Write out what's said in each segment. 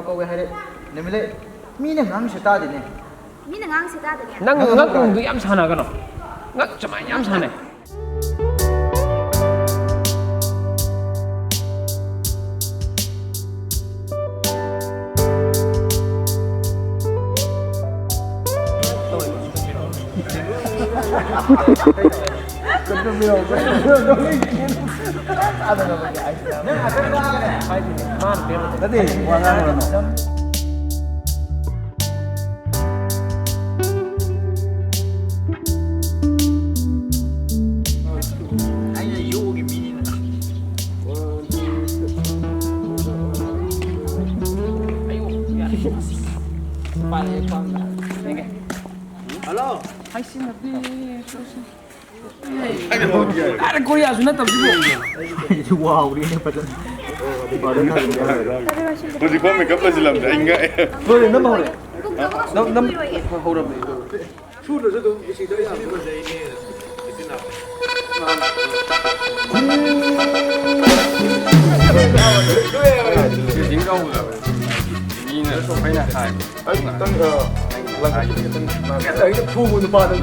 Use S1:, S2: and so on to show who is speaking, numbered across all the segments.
S1: ꯀꯧꯒꯦ ꯍꯥꯏꯔꯦ ꯅꯨꯃꯤꯠꯂꯩ ꯃꯤꯅ ꯉꯥꯡꯁꯤ ꯇꯥꯗꯦꯅꯦ
S2: ꯃꯤꯅ ꯉꯥꯡꯁꯤ ꯇꯥꯗꯦꯅꯦ
S3: ꯅꯪ ꯉꯛꯀꯣꯡꯗꯨ ꯌꯥꯝ ꯁꯥꯟꯅꯒꯅꯣ ꯉꯛ ꯁꯨꯃꯥꯏꯅ ꯌꯥꯝ ꯁꯥꯟꯅꯩ
S1: Halo.
S3: Hai xin là đi. Ada Korea sunat tapi bu.
S1: Wow, ini pada.
S4: Jadi kau make up lah silam dah enggak ya?
S1: Boleh nama boleh. Nama huruf.
S5: Sudah itu isi dari ini.
S4: Chính đâu rồi? Nhìn là phải là hài. Tăng
S5: Cái đấy nó thu một bao nhiêu?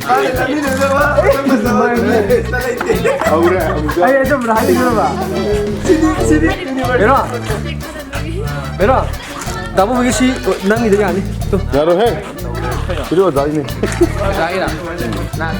S5: Là đi được rồi mà.
S1: Ayo jom berhati dulu pak. Sini. Bera. Kamu begini nang itu kan? Tuh.
S4: Jaro hey. Itu ada ini.
S1: Lagi lah. Nah.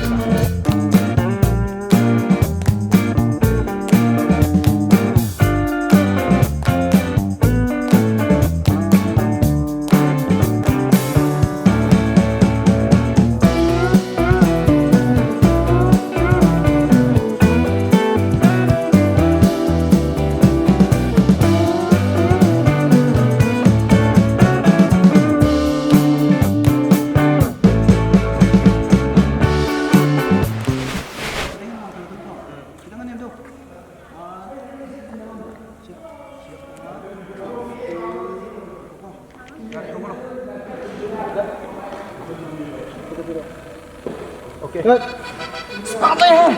S5: Oke.
S1: Sepatu ya.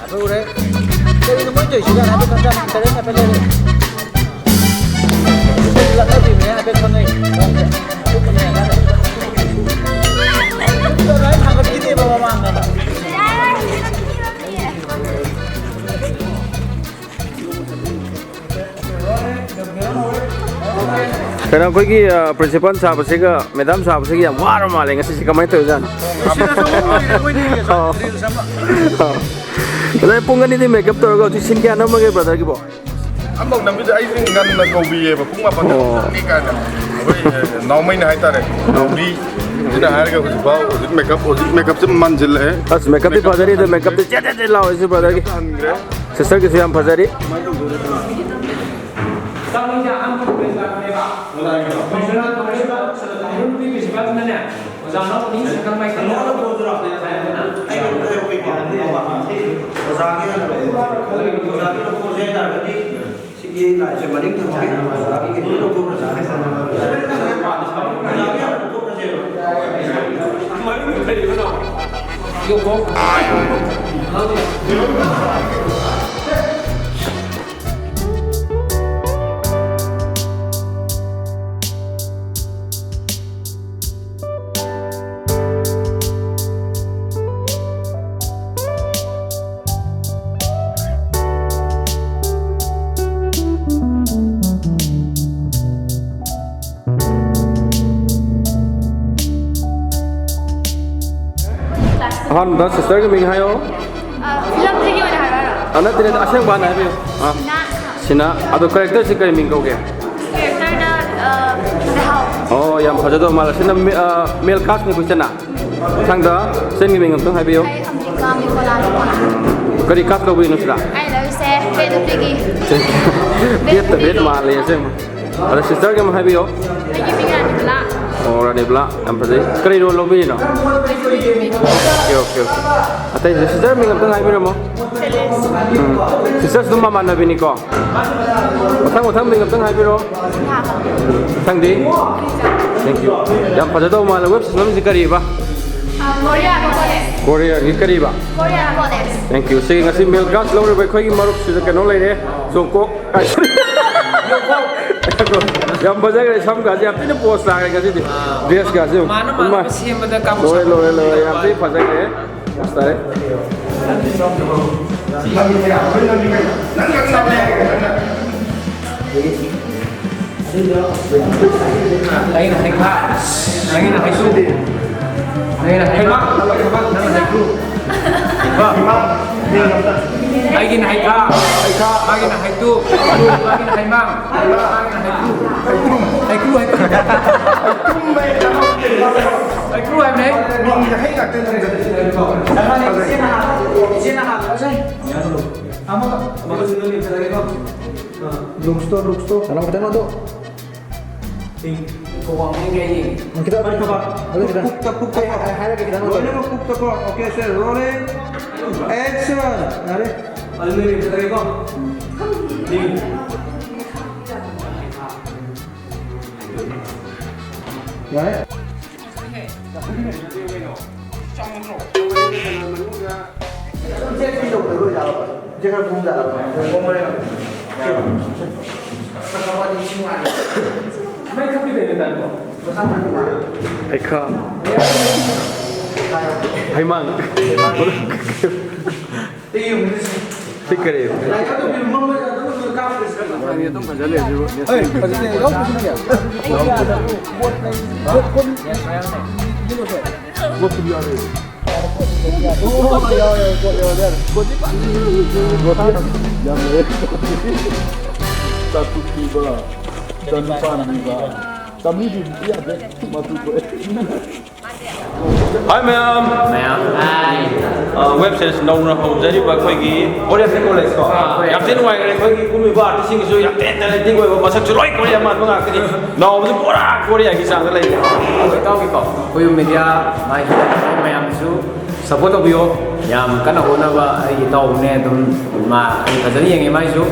S1: Apa udah? Jadi nomor tujuh sudah ada kontak internet apa lagi? Lihat lagi ni ada kontak. Kita lain hangat ini bawa mana?
S6: Karena aku ini prinsipal sahabat saya, madam sahabat saya yang warm malah nggak sih kamar itu kan. Tapi pungan ini makeup tu agak tuh sini kan nama ke brother gitu.
S4: Ambok nampi tu aisyah ngan nak kau biye, pun apa dah ni kan. Tapi normal ni hai tarik. Normal tidak harga kau sebab makeup tu manjil eh.
S6: As makeup tu pazari tu makeup tu jadi lau isi brother gitu. Sister ke siapa pazari? Han dah sister ke ming hayo?
S2: Film tu gimana harap?
S6: Anak tidak asyik mana hayo? Sina, atau karakter sih kau ming kau ke?
S2: Karakternya Rahul.
S6: Oh, yang pada tu malah sina male cast ni bukan na. Sangda, sen ni ming tu hayo?
S2: Ay Amerika, Mikola, Mikola.
S6: Kau di cast kau ini sudah?
S2: Ay lalu saya beda pergi.
S6: Dia tu beda malah ya sih. Ada sister ke mah hayo?
S2: Lagi pinggan di belak.
S6: Oh, rani belak, apa sih? Kau di dalam lobby no? Okay. Atay sister ming tu hayo mo? Sister tu mama na bini ko. Mathang mình gặp tang hai biro. Thang đi. Thank you. Yang pada tahu malah website nama zikari ba?
S2: Korea Goddess.
S6: Korea zikari ba?
S2: Korea Goddess.
S6: Thank you. Sige ngasih milk gas lalu lebih kau maruk sudah kenal lagi. Songkok. Yang baca kan sam gas yang ini post lagi ngasih di dress gas itu.
S3: Mana sih yang pada kamu?
S6: Loe yang ini baca kan. Post lagi.
S3: Lagi nak hai kak, lagi nak hai su, lagi nak hai mak, lagi nak hai kru, lagi nak hai kak, lagi nak hai tu, lagi nak hai mak, lagi nak hai kru, hai kru, hai kru hai mana?
S1: Rookstore. Salam ketemu tuh. Kita hari kita
S5: Okay, sir. Rolling. Action. Are. Almiri bisa lagi kok. Ya. Jangan bunda.
S6: Hai kak. Hai mang. Zikari. Ini tuh macam mana sih?
S4: Satu tiba dan depan tiba. Kami di dia deh matu gue.
S6: Hi ma'am. Hi. Website nauna hojari ba khoi Korea College ko. Yam tin wai gare khoi kumi ba ti sing su yam ten ten ting ko masak chuloi Korea ma ba ngak ni. No bu pura Korea ki sang lai.
S3: Tahu kita, koyo media, mayam su support obiyo, yam kana hona ba kita umne dum ma kajani yang emai su,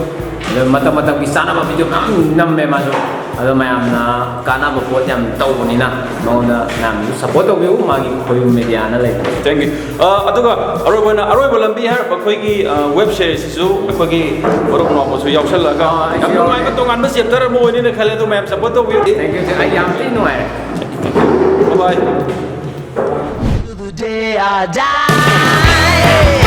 S3: mata bisa nama video nam me masuk. Ada mayam na kana buat yang tahu ni na, mau na nam support obiyo magi koyo media na lai.
S6: Thank you. Aduga aroi lambi har ba khoi ki website su khoi ki borok no mo su yaw sal ga. Yam mai ka tongan ba siap tar mo ni na khale to mayam support obiyo.
S3: Thank you. Ayam tin no eh.
S6: Bye bye.
S7: The day I die.